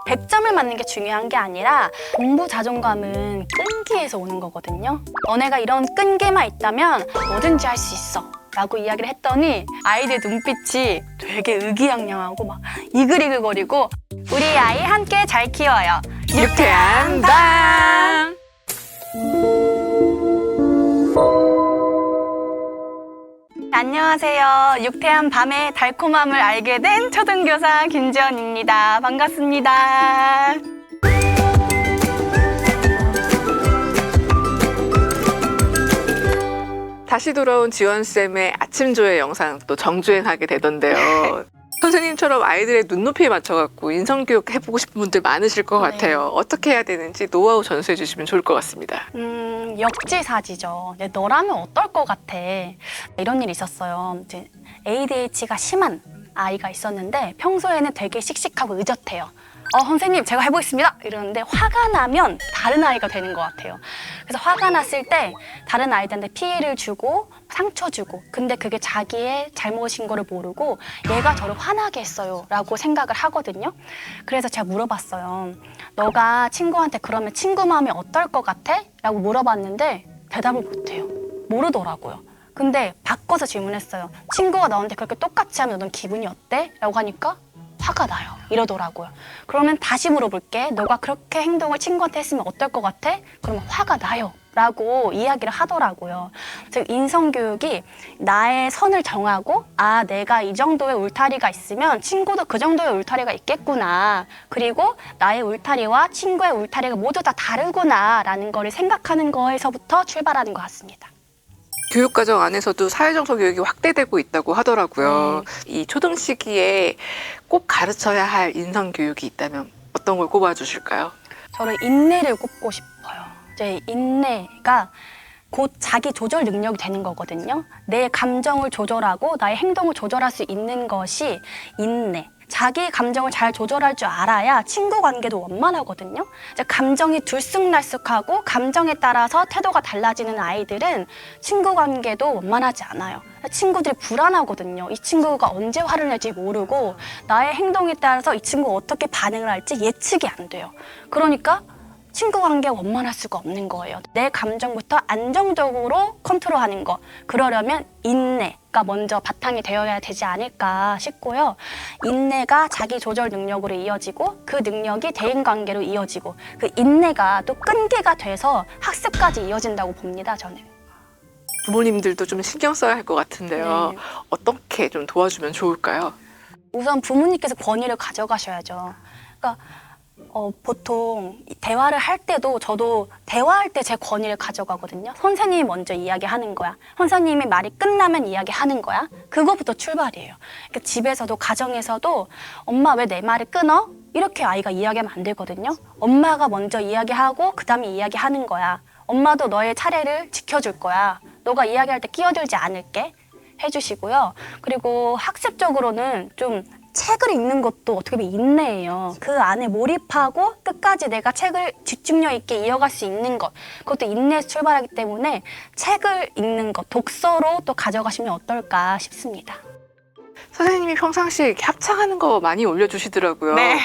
100점을 맞는 게 중요한 게 아니라 공부 자존감은 끈기에서 오는 거거든요. 너네가 이런 끈기만 있다면 뭐든지 할 수 있어 라고 이야기를 했더니 아이들 눈빛이 되게 의기양양하고 막 이글이글거리고 우리 아이 함께 잘 키워요. 유쾌한 밤! 안녕하세요. 유쾌한 밤의 달콤함을 알게 된 초등교사 김지연입니다. 반갑습니다. 다시 돌아온 지원쌤의 아침조회 영상 또 정주행하게 되던데요. 선생님처럼 아이들의 눈높이에 맞춰갖고 인성교육 해보고 싶은 분들 많으실 것 같아요. 어떻게 해야 되는지 노하우 전수해 주시면 좋을 것 같습니다. 역지사지죠. 너라면 어떨 것 같아. 이런 일이 있었어요. 이제 ADHD가 심한 아이가 있었는데 평소에는 되게 씩씩하고 의젓해요. 선생님 제가 해보겠습니다 이러는데 화가 나면 다른 아이가 되는 것 같아요. 그래서 화가 났을 때 다른 아이들한테 피해를 주고 상처 주고 근데 그게 자기의 잘못인 거를 모르고 얘가 저를 화나게 했어요 라고 생각을 하거든요. 그래서 제가 물어봤어요. 너가 친구한테 그러면 친구 마음이 어떨 것 같아? 라고 물어봤는데 대답을 못해요. 모르더라고요. 근데 바꿔서 질문했어요. 친구가 너한테 그렇게 똑같이 하면 넌 기분이 어때? 라고 하니까 화가 나요 이러더라고요. 그러면 다시 물어볼게. 너가 그렇게 행동을 친구한테 했으면 어떨 것 같아? 그러면 화가 나요 라고 이야기를 하더라고요. 즉 인성교육이 나의 선을 정하고 내가 이 정도의 울타리가 있으면 친구도 그 정도의 울타리가 있겠구나. 그리고 나의 울타리와 친구의 울타리가 모두 다 다르구나 라는 거를 생각하는 거에서부터 출발하는 것 같습니다. 교육과정 안에서도 사회정서 교육이 확대되고 있다고 하더라고요. 이 초등 시기에 꼭 가르쳐야 할 인성교육이 있다면 어떤 걸 꼽아주실까요? 저는 인내를 꼽고 싶어요. 이제 인내가 곧 자기 조절 능력이 되는 거거든요. 내 감정을 조절하고 나의 행동을 조절할 수 있는 것이 인내. 자기 감정을 잘 조절할 줄 알아야 친구 관계도 원만하거든요. 이제 감정이 들쑥날쑥하고 감정에 따라서 태도가 달라지는 아이들은 친구 관계도 원만하지 않아요. 친구들이 불안하거든요. 이 친구가 언제 화를 낼지 모르고 나의 행동에 따라서 이 친구가 어떻게 반응을 할지 예측이 안 돼요. 그러니까 친구 관계가 원만할 수가 없는 거예요. 내 감정부터 안정적으로 컨트롤하는 거. 그러려면 인내가 먼저 바탕이 되어야 되지 않을까 싶고요. 인내가 자기 조절 능력으로 이어지고 그 능력이 대인관계로 이어지고 그 인내가 또 끈기가 돼서 학습까지 이어진다고 봅니다, 저는. 부모님들도 좀 신경 써야 할 것 같은데요. 어떻게 좀 도와주면 좋을까요? 우선 부모님께서 권위를 가져가셔야죠. 그러니까 보통 대화를 할 때도 저도 대화할 때 제 권위를 가져가거든요. 선생님이 먼저 이야기하는 거야. 선생님이 말이 끝나면 이야기하는 거야. 그거부터 출발이에요. 그러니까 집에서도 가정에서도 엄마 왜 내 말을 끊어? 이렇게 아이가 이야기하면 안 되거든요. 엄마가 먼저 이야기하고 그 다음에 이야기하는 거야. 엄마도 너의 차례를 지켜줄 거야. 너가 이야기할 때 끼어들지 않을게 해주시고요. 그리고 학습적으로는 좀 책을 읽는 것도 어떻게 보면 인내예요. 그 안에 몰입하고 끝까지 내가 책을 집중력 있게 이어갈 수 있는 것, 그것도 인내에서 출발하기 때문에 책을 읽는 것, 독서로 또 가져가시면 어떨까 싶습니다. 선생님이 평상시에 이렇게 합창하는 거 많이 올려주시더라고요. 네.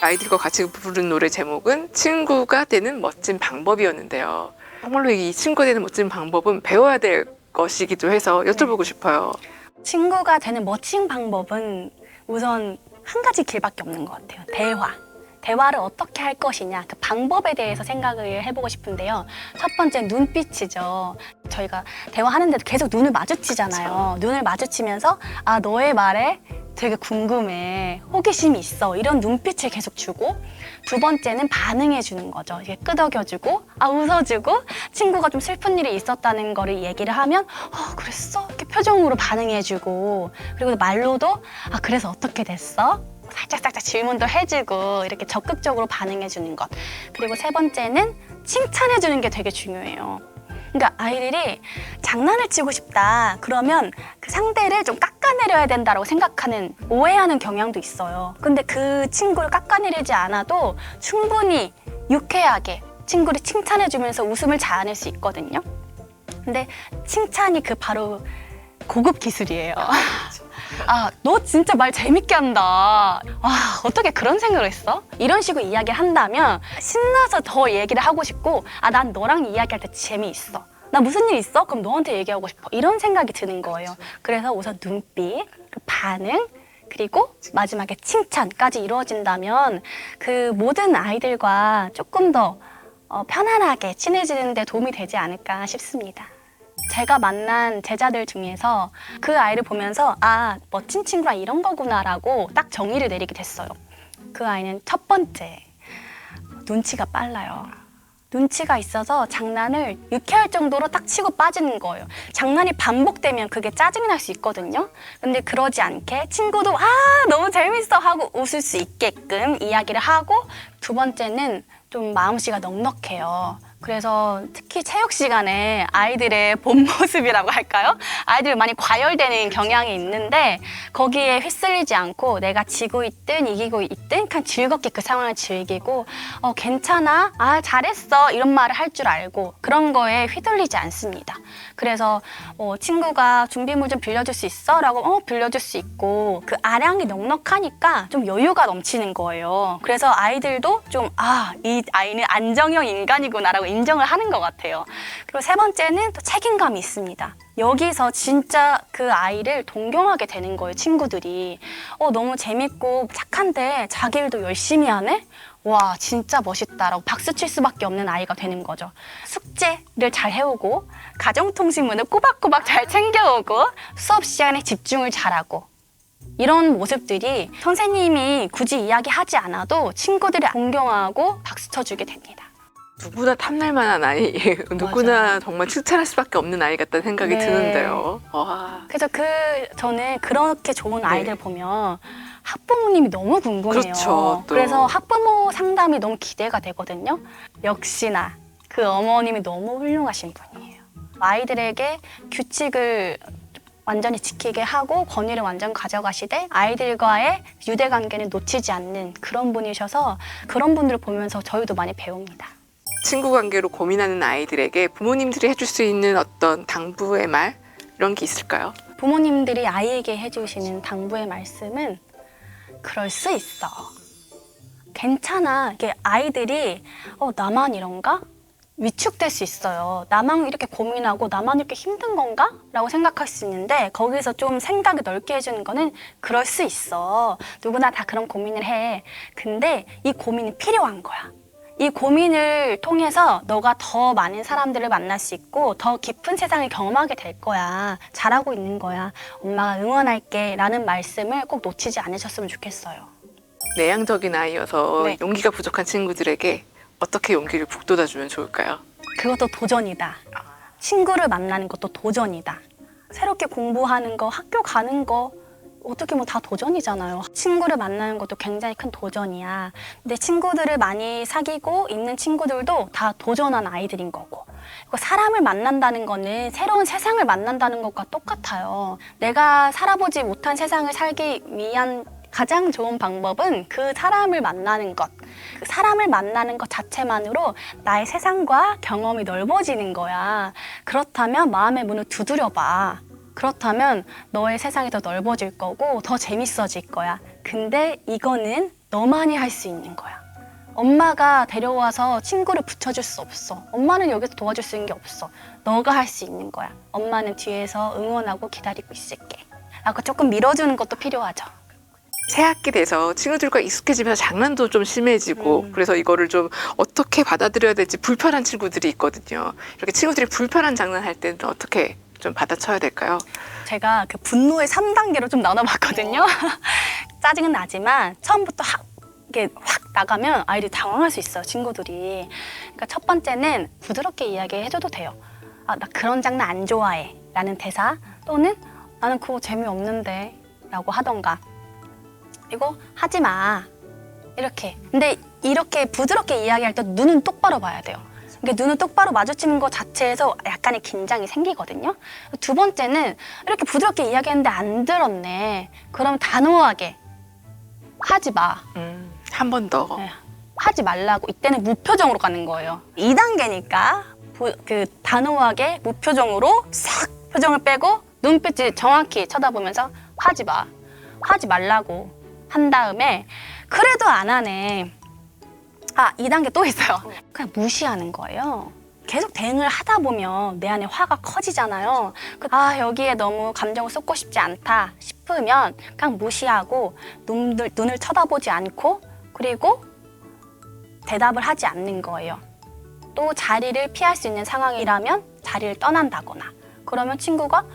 아이들과 같이 부른 노래 제목은 친구가 되는 멋진 방법이었는데요. 정말로 이 친구가 되는 멋진 방법은 배워야 될 것이기도 해서 여쭤보고 싶어요. 친구가 되는 멋진 방법은 우선 한 가지 길밖에 없는 것 같아요. 대화를 어떻게 할 것이냐, 그 방법에 대해서 생각을 해보고 싶은데요. 첫 번째 눈빛이죠. 저희가 대화하는데도 계속 눈을 마주치잖아요. 눈을 마주치면서 아, 너의 말에 되게 궁금해, 호기심이 있어, 이런 눈빛을 계속 주고, 두 번째는 반응해 주는 거죠. 이게 끄덕여주고, 아, 웃어주고, 친구가 좀 슬픈 일이 있었다는 거를 얘기를 하면 그랬어? 이렇게 표정으로 반응해 주고, 그리고 말로도 아, 그래서 어떻게 됐어? 살짝 질문도 해주고 이렇게 적극적으로 반응해주는 것. 그리고 세 번째는 칭찬해주는 게 되게 중요해요. 그러니까 아이들이 장난을 치고 싶다 그러면 그 상대를 좀 깎아내려야 된다고 생각하는, 오해하는 경향도 있어요. 근데 그 친구를 깎아내리지 않아도 충분히 유쾌하게 친구를 칭찬해주면서 웃음을 자아낼 수 있거든요. 근데 칭찬이 그 바로 고급 기술이에요. 아, 너 진짜 말 재밌게 한다. 와, 어떻게 그런 생각을 했어? 이런 식으로 이야기를 한다면 신나서 더 얘기를 하고 싶고, 아, 난 너랑 이야기할 때 재미있어. 나 무슨 일 있어? 그럼 너한테 얘기하고 싶어. 이런 생각이 드는 거예요. 그래서 우선 눈빛, 그 반응, 그리고 마지막에 칭찬까지 이루어진다면 그 모든 아이들과 조금 더 편안하게 친해지는 데 도움이 되지 않을까 싶습니다. 제가 만난 제자들 중에서 그 아이를 보면서 아, 멋진 친구라 이런 거구나라고 딱 정의를 내리게 됐어요. 그 아이는 첫 번째, 눈치가 빨라요. 눈치가 있어서 장난을 유쾌할 정도로 딱 치고 빠지는 거예요. 장난이 반복되면 그게 짜증이 날 수 있거든요. 근데 그러지 않게 친구도 아, 너무 재밌어 하고 웃을 수 있게끔 이야기를 하고, 두 번째는 좀 마음씨가 넉넉해요. 그래서 특히 체육 시간에 아이들의 본 모습이라고 할까요? 아이들이 많이 과열되는 경향이 있는데 거기에 휩쓸리지 않고 내가 지고 있든 이기고 있든 그냥 즐겁게 그 상황을 즐기고 괜찮아, 아, 잘했어 이런 말을 할 줄 알고 그런 거에 휘둘리지 않습니다. 그래서 친구가 준비물 좀 빌려줄 수 있어? 라고 빌려줄 수 있고, 그 아량이 넉넉하니까 좀 여유가 넘치는 거예요. 그래서 아이들도 좀 이 아이는 안정형 인간이구나 라고 인정을 하는 것 같아요. 그리고 세 번째는 또 책임감이 있습니다. 여기서 진짜 그 아이를 동경하게 되는 거예요, 친구들이. 너무 재밌고 착한데 자기 일도 열심히 하네? 와, 진짜 멋있다라고 박수 칠 수밖에 없는 아이가 되는 거죠. 숙제를 잘 해오고, 가정통신문을 꼬박꼬박 잘 챙겨오고, 수업 시간에 집중을 잘하고, 이런 모습들이 선생님이 굳이 이야기하지 않아도 친구들이 동경하고 박수 쳐주게 됩니다. 누구나 탐날 만한 아이, 누구나 맞아요. 정말 칭찬할 수밖에 없는 아이 같다는 생각이 네. 드는데요. 와. 그래서 저는 그렇게 좋은 아이들 보면 학부모님이 너무 궁금해요. 그렇죠, 또. 그래서 학부모 상담이 너무 기대가 되거든요. 역시나 그 어머님이 너무 훌륭하신 분이에요. 아이들에게 규칙을 완전히 지키게 하고 권위를 완전 가져가시되 아이들과의 유대관계는 놓치지 않는 그런 분이셔서 그런 분들을 보면서 저희도 많이 배웁니다. 친구 관계로 고민하는 아이들에게 부모님들이 해줄 수 있는 어떤 당부의 말 이런 게 있을까요? 부모님들이 아이에게 해주시는 당부의 말씀은 그럴 수 있어. 괜찮아. 이게 아이들이 나만 이런가? 위축될 수 있어요. 나만 이렇게 고민하고 나만 이렇게 힘든 건가? 라고 생각할 수 있는데 거기서 좀 생각을 넓게 해주는 거는 그럴 수 있어. 누구나 다 그런 고민을 해. 근데 이 고민이 필요한 거야. 이 고민을 통해서 너가 더 많은 사람들을 만날 수 있고 더 깊은 세상을 경험하게 될 거야. 잘하고 있는 거야. 엄마가 응원할게 라는 말씀을 꼭 놓치지 않으셨으면 좋겠어요. 내향적인 아이여서 네. 용기가 부족한 친구들에게 어떻게 용기를 북돋아주면 좋을까요? 그것도 도전이다. 친구를 만나는 것도 도전이다. 새롭게 공부하는 거, 학교 가는 거 어떻게 다 도전이잖아요. 친구를 만나는 것도 굉장히 큰 도전이야. 근데 친구들을 많이 사귀고 있는 친구들도 다 도전한 아이들인 거고. 그리고 사람을 만난다는 거는 새로운 세상을 만난다는 것과 똑같아요. 내가 살아보지 못한 세상을 살기 위한 가장 좋은 방법은 그 사람을 만나는 것. 그 사람을 만나는 것 자체만으로 나의 세상과 경험이 넓어지는 거야. 그렇다면 마음의 문을 두드려봐. 그렇다면 너의 세상이 더 넓어질 거고 더 재밌어질 거야. 근데 이거는 너만이 할 수 있는 거야. 엄마가 데려와서 친구를 붙여줄 수 없어. 엄마는 여기서 도와줄 수 있는 게 없어. 너가 할 수 있는 거야. 엄마는 뒤에서 응원하고 기다리고 있을게. 라고 조금 밀어주는 것도 필요하죠. 새 학기 돼서 친구들과 익숙해지면서 장난도 좀 심해지고 그래서 이거를 좀 어떻게 받아들여야 될지 불편한 친구들이 있거든요. 이렇게 친구들이 불편한 장난할 때는 어떻게 좀 받아쳐야 될까요? 제가 그 분노의 3단계로 좀 나눠봤거든요. 짜증은 나지만 처음부터 이게 확 나가면 아이들이 당황할 수 있어요, 친구들이. 그러니까 첫 번째는 부드럽게 이야기해줘도 돼요. 아, 나 그런 장난 안 좋아해 라는 대사, 또는 나는 그거 재미없는데 라고 하던가, 이거 하지 마 이렇게. 근데 이렇게 부드럽게 이야기할 때 눈은 똑바로 봐야 돼요. 이게 눈을 똑바로 마주치는 것 자체에서 약간의 긴장이 생기거든요. 두 번째는 이렇게 부드럽게 이야기했는데 안 들었네. 그럼 단호하게 하지 마. 한 번 더. 네, 하지 말라고. 이때는 무표정으로 가는 거예요. 2단계니까 그 단호하게 무표정으로 싹 표정을 빼고 눈빛을 정확히 쳐다보면서 하지 마. 하지 말라고 한 다음에 그래도 안 하네. 아, 2단계 또 있어요. 그냥 무시하는 거예요. 계속 대응을 하다 보면 내 안에 화가 커지잖아요. 아, 여기에 너무 감정을 쏟고 싶지 않다 싶으면 그냥 무시하고 눈을 쳐다보지 않고, 그리고 대답을 하지 않는 거예요. 또 자리를 피할 수 있는 상황이라면 자리를 떠난다거나, 그러면 친구가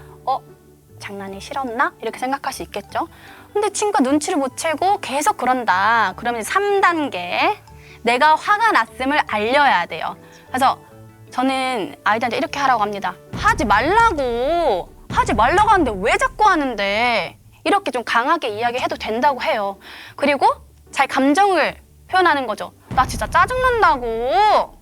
장난이 싫었나? 이렇게 생각할 수 있겠죠. 근데 친구가 눈치를 못 채고 계속 그런다. 그러면 3단계, 내가 화가 났음을 알려야 돼요. 그래서 저는 아이들한테 이렇게 하라고 합니다. 하지 말라고 하는데 왜 자꾸 하는데, 이렇게 좀 강하게 이야기해도 된다고 해요. 그리고 자기 감정을 표현하는 거죠. 나 진짜 짜증난다고.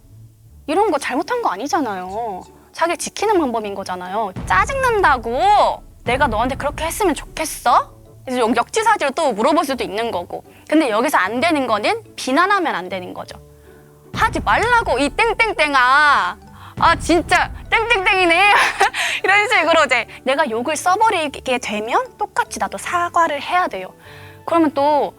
이런 거 잘못한 거 아니잖아요. 자기를 지키는 방법인 거잖아요. 짜증난다고. 내가 너한테 그렇게 했으면 좋겠어? 그래서 역지사지로 또 물어볼 수도 있는 거고. 근데 여기서 안 되는 거는 비난하면 안 되는 거죠. 하지 말라고, 이 땡땡땡아. 아, 진짜 땡땡땡이네. 이런 식으로 이제 내가 욕을 써버리게 되면 똑같이 나도 사과를 해야 돼요. 그러면 또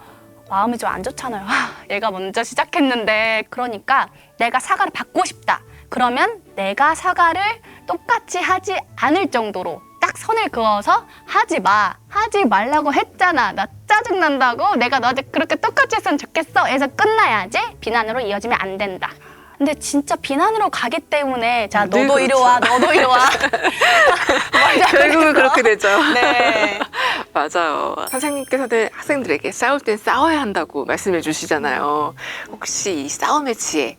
마음이 좀 안 좋잖아요. 얘가 먼저 시작했는데. 그러니까 내가 사과를 받고 싶다. 그러면 내가 사과를 똑같이 하지 않을 정도로 딱 선을 그어서 하지 마. 하지 말라고 했잖아. 나 짜증난다고. 내가 너한테 그렇게 똑같이 했으면 좋겠어. 해서 끝나야지. 비난으로 이어지면 안 된다. 근데 진짜 비난으로 가기 때문에 자, 너도 그렇죠. 이리 와, 너도 이리 와. 결국은 그렇게 되죠. 네. 맞아요. 선생님께서는 학생들에게 싸울 땐 싸워야 한다고 말씀해 주시잖아요. 혹시 이 싸움의 지혜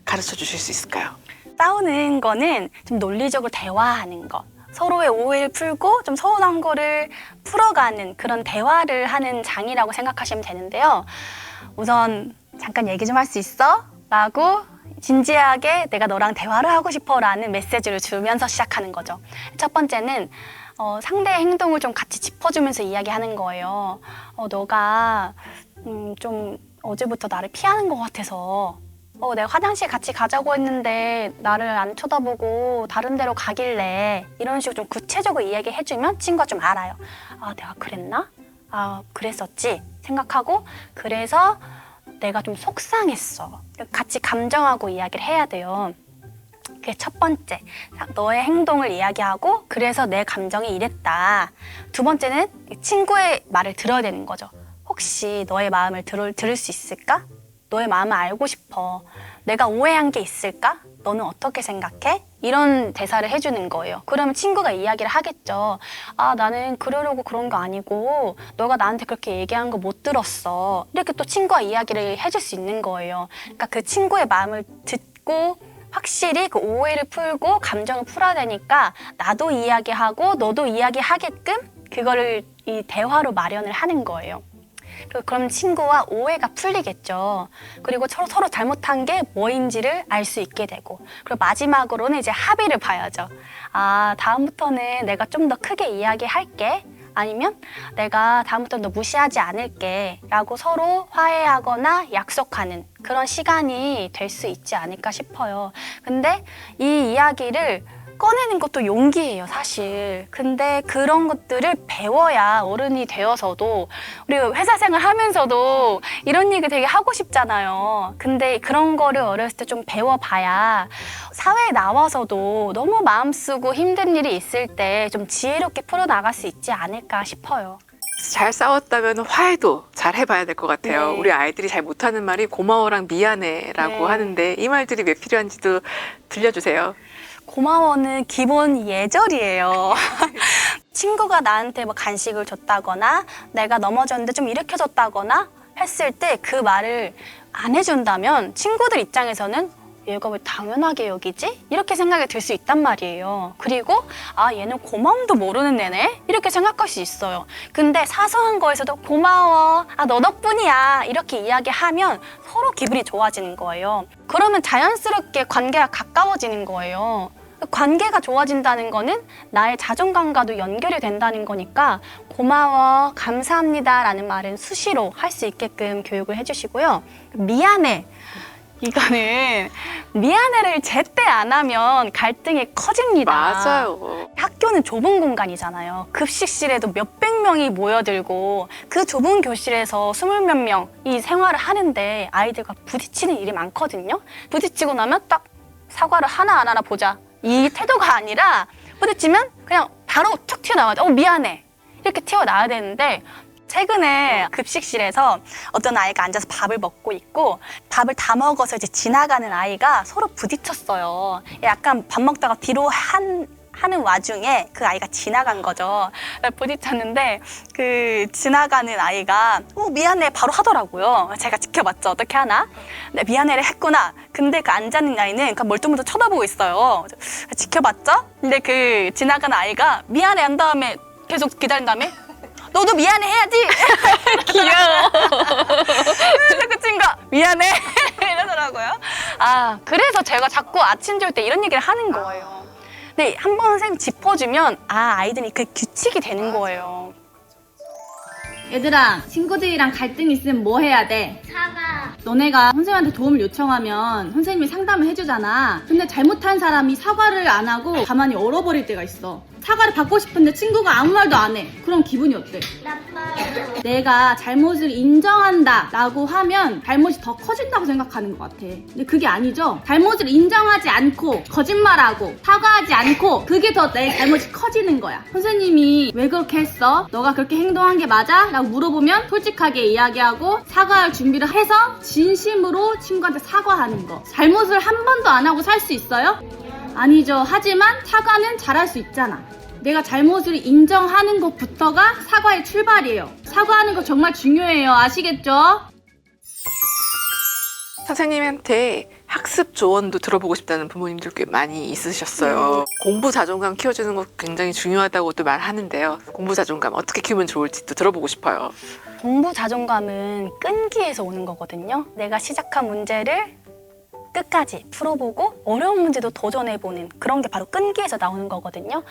가르쳐 주실 수 있을까요? 싸우는 거는 좀 논리적으로 대화하는 거. 서로의 오해를 풀고 좀 서운한 거를 풀어가는 그런 대화를 하는 장이라고 생각하시면 되는데요. 우선 잠깐 얘기 좀 할 수 있어? 라고 진지하게 내가 너랑 대화를 하고 싶어 라는 메시지를 주면서 시작하는 거죠. 첫 번째는 상대의 행동을 좀 같이 짚어주면서 이야기하는 거예요. 너가 좀 어제부터 나를 피하는 것 같아서 내가 화장실 같이 가자고 했는데 나를 안 쳐다보고 다른 데로 가길래, 이런 식으로 좀 구체적으로 이야기해주면 친구가 좀 알아요. 아, 내가 그랬나? 아, 그랬었지 생각하고, 그래서 내가 좀 속상했어. 같이 감정하고 이야기를 해야 돼요. 그게 첫 번째. 너의 행동을 이야기하고 그래서 내 감정이 이랬다. 두 번째는 친구의 말을 들어야 되는 거죠. 혹시 너의 마음을 들을 수 있을까? 너의 마음을 알고 싶어. 내가 오해한 게 있을까? 너는 어떻게 생각해? 이런 대사를 해주는 거예요. 그러면 친구가 이야기를 하겠죠. 아, 나는 그러려고 그런 거 아니고 너가 나한테 그렇게 얘기한 거 못 들었어. 이렇게 또 친구가 이야기를 해줄 수 있는 거예요. 그러니까 그 친구의 마음을 듣고 확실히 그 오해를 풀고 감정을 풀어야 되니까 나도 이야기하고 너도 이야기하게끔 그거를 이 대화로 마련을 하는 거예요. 그럼 친구와 오해가 풀리겠죠. 그리고 서로 잘못한 게 뭐인지를 알 수 있게 되고, 그리고 마지막으로는 이제 합의를 봐야죠. 아, 다음부터는 내가 좀 더 크게 이야기할게. 아니면 내가 다음부터는 너 무시하지 않을게 라고 서로 화해하거나 약속하는 그런 시간이 될 수 있지 않을까 싶어요. 근데 이 이야기를 꺼내는 것도 용기예요, 사실. 근데 그런 것들을 배워야 어른이 되어서도 우리 회사 생활 하면서도 이런 얘기 되게 하고 싶잖아요. 근데 그런 거를 어렸을 때 좀 배워봐야 사회에 나와서도 너무 마음 쓰고 힘든 일이 있을 때 좀 지혜롭게 풀어나갈 수 있지 않을까 싶어요. 잘 싸웠다면 화해도 잘 해봐야 될 것 같아요. 네. 우리 아이들이 잘 못하는 말이 고마워랑 미안해라고 네. 하는데 이 말들이 왜 필요한지도 들려주세요. 고마워는 기본 예절이에요. 친구가 나한테 뭐 간식을 줬다거나 내가 넘어졌는데 좀 일으켜줬다거나 했을 때 그 말을 안 해준다면 친구들 입장에서는 얘가 왜 당연하게 여기지? 이렇게 생각이 들 수 있단 말이에요. 그리고 아 얘는 고마움도 모르는 애네? 이렇게 생각할 수 있어요. 근데 사소한 거에서도 고마워, 아 너 덕분이야 이렇게 이야기하면 서로 기분이 좋아지는 거예요. 그러면 자연스럽게 관계가 가까워지는 거예요. 관계가 좋아진다는 거는 나의 자존감과도 연결이 된다는 거니까 고마워, 감사합니다 라는 말은 수시로 할 수 있게끔 교육을 해주시고요. 미안해. 이거는 미안해를 제때 안 하면 갈등이 커집니다. 맞아요. 학교는 좁은 공간이잖아요. 급식실에도 몇백 명이 모여들고 그 좁은 교실에서 20몇 명이 생활을 하는데 아이들과 부딪히는 일이 많거든요. 부딪히고 나면 딱 사과를 하나 안 하나 보자. 이 태도가 아니라 부딪히면 그냥 바로 툭 튀어나와야 돼. 미안해. 이렇게 튀어나와야 되는데 최근에 급식실에서 어떤 아이가 앉아서 밥을 먹고 있고 밥을 다 먹어서 이제 지나가는 아이가 서로 부딪혔어요. 약간 밥 먹다가 뒤로 하는 와중에 그 아이가 지나간 거죠. 부딪혔는데 그 지나가는 아이가 미안해 바로 하더라고요. 제가 지켜봤죠. 어떻게 하나? 네, 미안해를 했구나. 근데 그 앉아있는 아이는 그냥 멀뚱멀뚱 쳐다보고 있어요. 지켜봤죠? 근데 그 지나가는 아이가 미안해 한 다음에 계속 기다린 다음에 너도 미안해 해야지. 귀여워. 그래서 그 친구가 미안해 이러더라고요. 아 그래서 제가 자꾸 아침 줄 때 이런 얘기를 하는 거예요. 근데 한 번 선생님 짚어주면 아이들이 그 규칙이 되는 거예요. 얘들아, 친구들이랑 갈등 있으면 뭐 해야 돼? 사과. 너네가 선생님한테 도움을 요청하면 선생님이 상담을 해주잖아. 근데 잘못한 사람이 사과를 안 하고 가만히 얼어버릴 때가 있어. 사과를 받고 싶은데 친구가 아무 말도 안 해. 그럼 기분이 어때? 나빠요. 내가 잘못을 인정한다 라고 하면 잘못이 더 커진다고 생각하는 것 같아. 근데 그게 아니죠. 잘못을 인정하지 않고 거짓말하고 사과하지 않고 그게 더 내 잘못이 커지는 거야. 선생님이 왜 그렇게 했어? 너가 그렇게 행동한 게 맞아? 라고 물어보면 솔직하게 이야기하고 사과할 준비를 해서 진심으로 친구한테 사과하는 거. 잘못을 한 번도 안 하고 살 수 있어요? 아니죠. 하지만 사과는 잘할 수 있잖아. 내가 잘못을 인정하는 것부터가 사과의 출발이에요. 사과하는 거 정말 중요해요. 아시겠죠? 선생님한테 학습 조언도 들어보고 싶다는 부모님들 꽤 많이 있으셨어요. 공부 자존감 키워주는 거 굉장히 중요하다고도 말하는데요. 공부 자존감 어떻게 키우면 좋을지도 들어보고 싶어요. 공부 자존감은 끈기에서 오는 거거든요. 내가 시작한 문제를 끝까지 풀어보고 어려운 문제도 도전해보는 그런 게 바로 끈기에서 나오는 거거든요.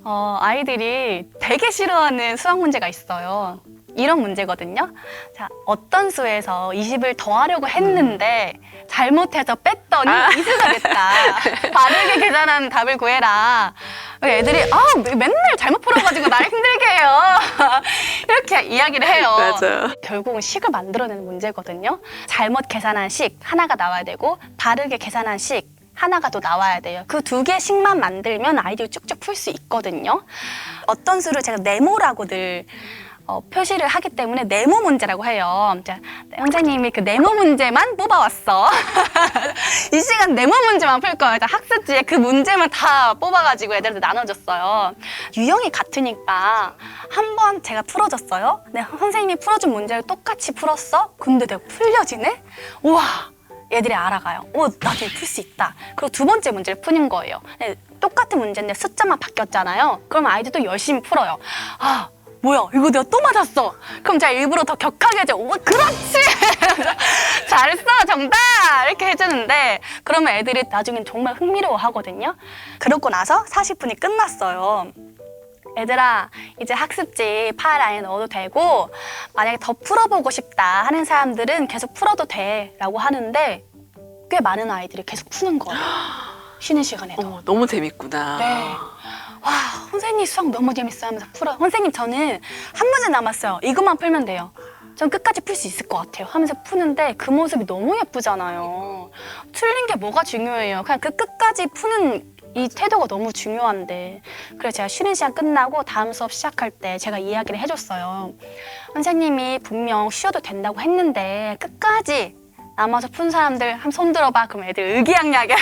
아이들이 되게 싫어하는 수학 문제가 있어요. 이런 문제거든요. 자, 어떤 수에서 20을 더하려고 했는데 잘못해서 뺐더니 이수가 됐다. 바르게 계산한 답을 구해라. 애들이 맨날 잘못 풀어가지고 날 힘들게 해요. 이렇게 이야기를 해요. 맞아요. 결국은 식을 만들어내는 문제거든요. 잘못 계산한 식 하나가 나와야 되고 바르게 계산한 식 하나가 또 나와야 돼요. 그 두 개 식만 만들면 아이들이 쭉쭉 풀 수 있거든요. 어떤 수를 제가 네모라고 늘 표시를 하기 때문에 네모 문제라고 해요. 자, 선생님이 그 네모 문제만 뽑아왔어. 이 시간 네모 문제만 풀 거예요. 학습지에 그 문제만 다 뽑아가지고 애들한테 나눠줬어요. 유형이 같으니까 한 번 제가 풀어줬어요. 근데 선생님이 풀어준 문제를 똑같이 풀었어? 근데 내가 풀려지네? 우와! 애들이 알아가요. 나도 풀 수 있다. 그리고 두 번째 문제를 푸는 거예요. 똑같은 문제인데 숫자만 바뀌었잖아요. 그럼 아이들도 열심히 풀어요. 뭐야 이거 내가 또 맞았어. 그럼 제가 일부러 더 격하게 해줘. 그렇지. 잘했어 정답 이렇게 해주는데 그러면 애들이 나중엔 정말 흥미로워 하거든요. 그러고 나서 40분이 끝났어요. 얘들아 이제 학습지 파일 안에 넣어도 되고 만약에 더 풀어보고 싶다 하는 사람들은 계속 풀어도 돼 라고 하는데 꽤 많은 아이들이 계속 푸는 거예요. 쉬는 시간에도. 너무 재밌구나. 네. 와, 선생님 수학 너무 재밌어요 하면서 풀어. 선생님 저는 한 문제 남았어요. 이것만 풀면 돼요. 전 끝까지 풀 수 있을 것 같아요 하면서 푸는데 그 모습이 너무 예쁘잖아요. 틀린 게 뭐가 중요해요. 그냥 그 끝까지 푸는 이 태도가 너무 중요한데. 그래서 제가 쉬는 시간 끝나고 다음 수업 시작할 때 제가 이야기를 해줬어요. 선생님이 분명 쉬어도 된다고 했는데 끝까지 남아서 푼 사람들 한번 손 들어봐. 그럼 애들 의기양양해.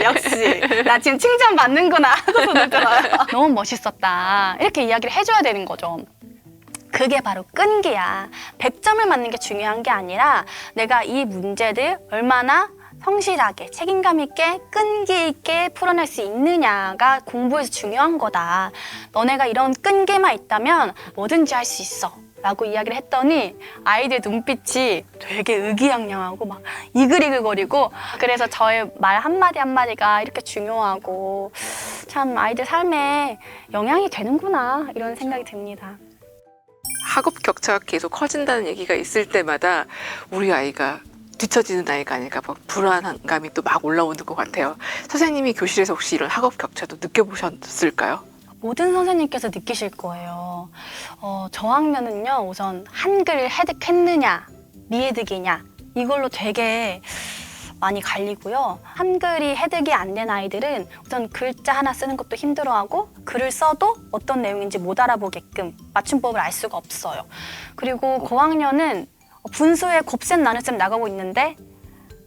역시 나 지금 칭찬 받는구나 하고 손을 들어요. 너무 멋있었다 이렇게 이야기를 해줘야 되는 거죠. 그게 바로 끈기야. 100점을 맞는 게 중요한 게 아니라 내가 이 문제들 얼마나 성실하게 책임감 있게 끈기 있게 풀어낼 수 있느냐가 공부에서 중요한 거다. 너네가 이런 끈기만 있다면 뭐든지 할 수 있어 라고 이야기를 했더니 아이들 눈빛이 되게 의기양양하고 막 이글이글거리고. 그래서 저의 말 한마디 한마디가 이렇게 중요하고 참 아이들 삶에 영향이 되는구나 이런 생각이 듭니다. 학업 격차가 계속 커진다는 얘기가 있을 때마다 우리 아이가 뒤처지는 아이가 아닐까 봐 불안감이 또 막 올라오는 것 같아요. 선생님이 교실에서 혹시 이런 학업 격차도 느껴보셨을까요? 모든 선생님께서 느끼실 거예요. 저학년은요 우선 한글 해득했느냐 미해득이냐 이걸로 되게 많이 갈리고요. 한글이 해득이 안 된 아이들은 우선 글자 하나 쓰는 것도 힘들어하고 글을 써도 어떤 내용인지 못 알아보게끔 맞춤법을 알 수가 없어요. 그리고 고학년은 분수에 곱셈 나눗셈 나가고 있는데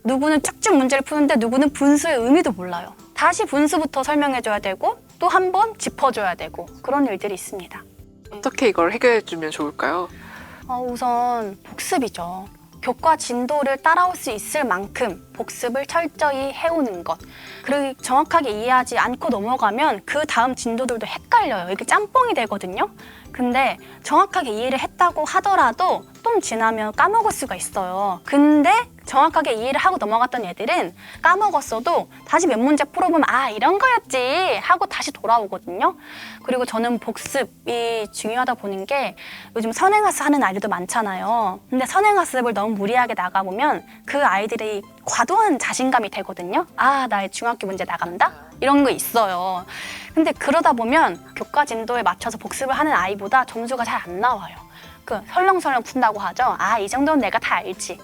누구는 쭉쭉 문제를 푸는데 누구는 분수의 의미도 몰라요. 다시 분수부터 설명해줘야 되고 또 한 번 짚어줘야 되고 그런 일들이 있습니다. 어떻게 이걸 해결해주면 좋을까요? 우선 복습이죠. 교과 진도를 따라올 수 있을 만큼 복습을 철저히 해오는 것. 그리고 정확하게 이해하지 않고 넘어가면 그 다음 진도들도 헷갈려요. 이게 짬뽕이 되거든요. 근데 정확하게 이해를 했다고 하더라도 좀 지나면 까먹을 수가 있어요. 근데 정확하게 이해를 하고 넘어갔던 애들은 까먹었어도 다시 몇 문제 풀어보면 아 이런 거였지 하고 다시 돌아오거든요. 그리고 저는 복습이 중요하다 보는 게 요즘 선행학습 하는 아이들도 많잖아요. 근데 선행학습을 너무 무리하게 나가보면 그 아이들이 과도한 자신감이 되거든요. 아 나의 중학교 문제 나간다? 이런 거 있어요. 근데 그러다 보면 교과 진도에 맞춰서 복습을 하는 아이보다 점수가 잘 안 나와요. 그 설렁설렁 푼다고 하죠. 아 이 정도는 내가 다 알지.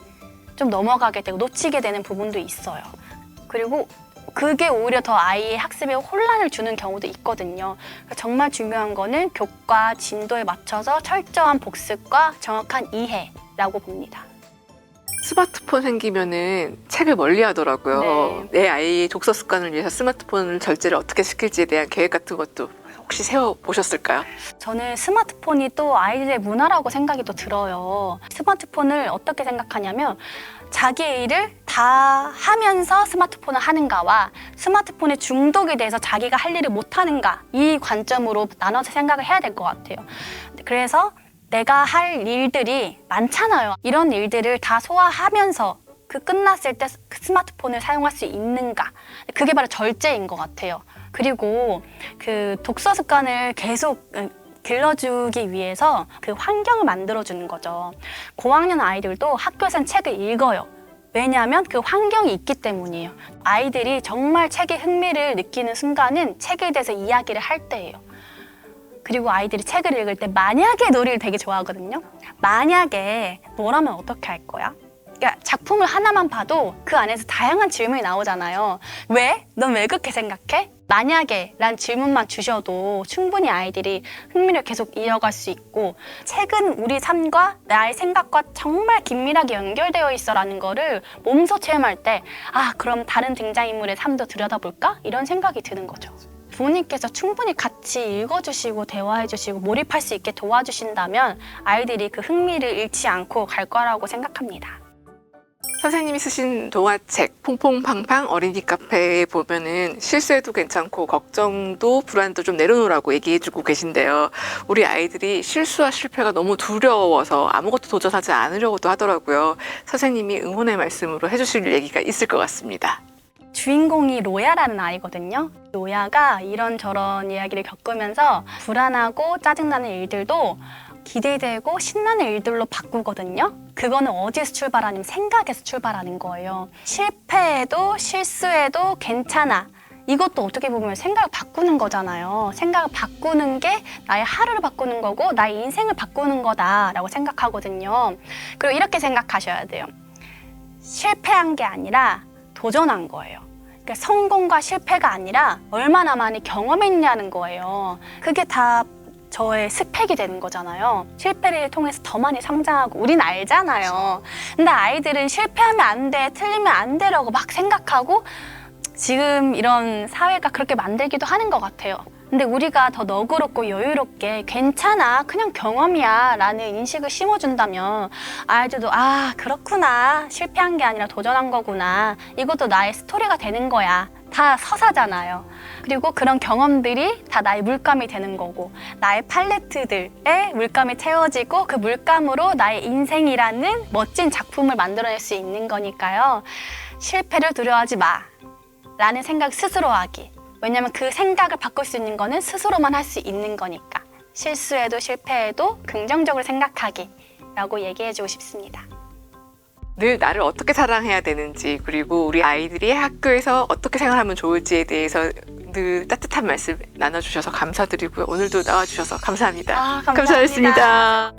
좀 넘어가게 되고 놓치게 되는 부분도 있어요. 그리고 그게 오히려 더 아이의 학습에 혼란을 주는 경우도 있거든요. 정말 중요한 거는 교과 진도에 맞춰서 철저한 복습과 정확한 이해라고 봅니다. 스마트폰 생기면은 책을 멀리 하더라고요. 네. 내 아이의 독서 습관을 위해서 스마트폰을 절제를 어떻게 시킬지에 대한 계획 같은 것도 혹시 세워보셨을까요? 저는 스마트폰이 또 아이들의 문화라고 생각이 또 들어요. 스마트폰을 어떻게 생각하냐면 자기의 일을 다 하면서 스마트폰을 하는가와 스마트폰에 중독이 돼서 자기가 할 일을 못하는가 이 관점으로 나눠서 생각을 해야 될 것 같아요. 그래서 내가 할 일들이 많잖아요. 이런 일들을 다 소화하면서 그 끝났을 때 스마트폰을 사용할 수 있는가 그게 바로 절제인 것 같아요. 그리고 그 독서 습관을 계속 길러주기 위해서 그 환경을 만들어주는 거죠. 고학년 아이들도 학교에서는 책을 읽어요. 왜냐하면 그 환경이 있기 때문이에요. 아이들이 정말 책에 흥미를 느끼는 순간은 책에 대해서 이야기를 할 때예요. 그리고 아이들이 책을 읽을 때 만약에 놀이를 되게 좋아하거든요. 만약에 너라면 어떻게 할 거야? 그러니까 작품을 하나만 봐도 그 안에서 다양한 질문이 나오잖아요. 왜? 넌 왜 그렇게 생각해? 만약에 란 질문만 주셔도 충분히 아이들이 흥미를 계속 이어갈 수 있고 책은 우리 삶과 나의 생각과 정말 긴밀하게 연결되어 있어라는 거를 몸소 체험할 때 아 그럼 다른 등장인물의 삶도 들여다볼까? 이런 생각이 드는 거죠. 부모님께서 충분히 같이 읽어주시고 대화해주시고 몰입할 수 있게 도와주신다면 아이들이 그 흥미를 잃지 않고 갈 거라고 생각합니다. 선생님이 쓰신 동화책 퐁퐁팡팡 어린이 카페에 보면은 실수해도 괜찮고 걱정도 불안도 좀 내려놓으라고 얘기해주고 계신데요. 우리 아이들이 실수와 실패가 너무 두려워서 아무것도 도전하지 않으려고도 하더라고요. 선생님이 응원의 말씀으로 해주실 얘기가 있을 것 같습니다. 주인공이 로야라는 아이거든요. 로야가 이런저런 이야기를 겪으면서 불안하고 짜증나는 일들도 기대되고 신나는 일들로 바꾸거든요. 그거는 어디에서 출발하냐면 생각에서 출발하는 거예요. 실패해도 실수해도 괜찮아. 이것도 어떻게 보면 생각을 바꾸는 거잖아요. 생각을 바꾸는 게 나의 하루를 바꾸는 거고 나의 인생을 바꾸는 거다라고 생각하거든요. 그리고 이렇게 생각하셔야 돼요. 실패한 게 아니라 도전한 거예요. 그러니까 성공과 실패가 아니라 얼마나 많이 경험했냐는 거예요. 그게 다 저의 스펙이 되는 거잖아요. 실패를 통해서 더 많이 성장하고 우린 알잖아요. 근데 아이들은 실패하면 안 돼, 틀리면 안 되라고 막 생각하고 지금 이런 사회가 그렇게 만들기도 하는 것 같아요. 근데 우리가 더 너그럽고 여유롭게 괜찮아, 그냥 경험이야 라는 인식을 심어준다면 아이들도 아 그렇구나, 실패한 게 아니라 도전한 거구나, 이것도 나의 스토리가 되는 거야. 다 서사잖아요. 그리고 그런 경험들이 다 나의 물감이 되는 거고 나의 팔레트들에 물감이 채워지고 그 물감으로 나의 인생이라는 멋진 작품을 만들어낼 수 있는 거니까요. 실패를 두려워하지 마 라는 생각 스스로 하기. 왜냐면 그 생각을 바꿀 수 있는 거는 스스로만 할 수 있는 거니까. 실수해도 실패해도 긍정적으로 생각하기 라고 얘기해주고 싶습니다. 늘 나를 어떻게 사랑해야 되는지, 그리고 우리 아이들이 학교에서 어떻게 생활하면 좋을지에 대해서 늘 따뜻한 말씀 나눠주셔서 감사드리고요. 오늘도 나와주셔서 감사합니다. 감사합니다. 감사했습니다.